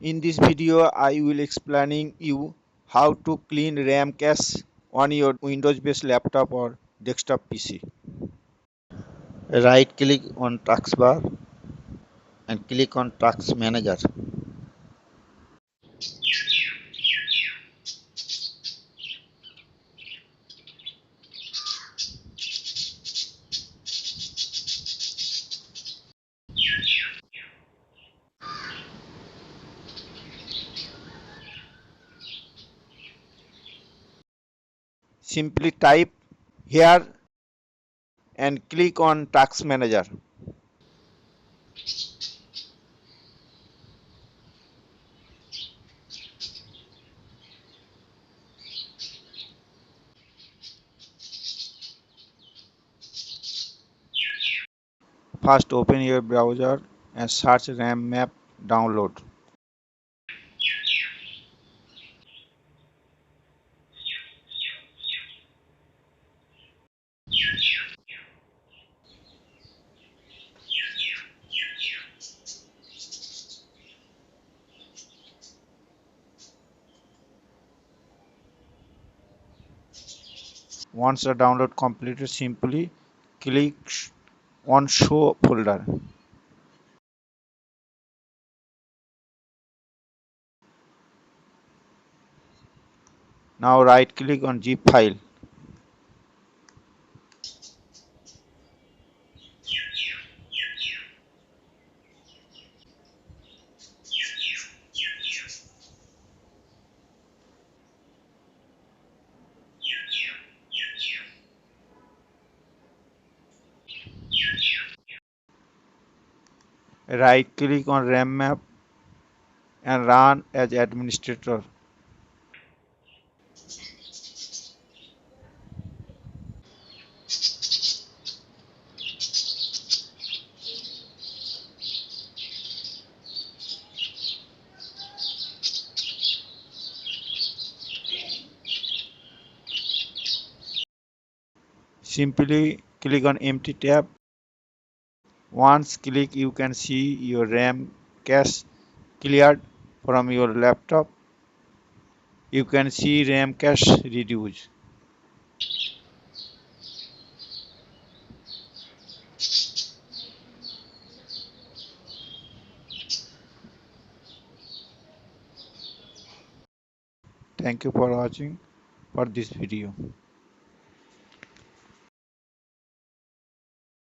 In this video, I will explaining you how to clean RAM cache on your Windows-based laptop or desktop PC. Right click on taskbar and click on Task Manager. Simply type here and click on Task Manager. First open your browser and search RAM map download. Once the download completed, simply click on Show folder. Now right click on zip file. Right click on RAM map and run as administrator. Simply click on empty tab. Once click, you can see your RAM cache cleared from your laptop. You can see RAM cache reduced. Thank you for watching for this video.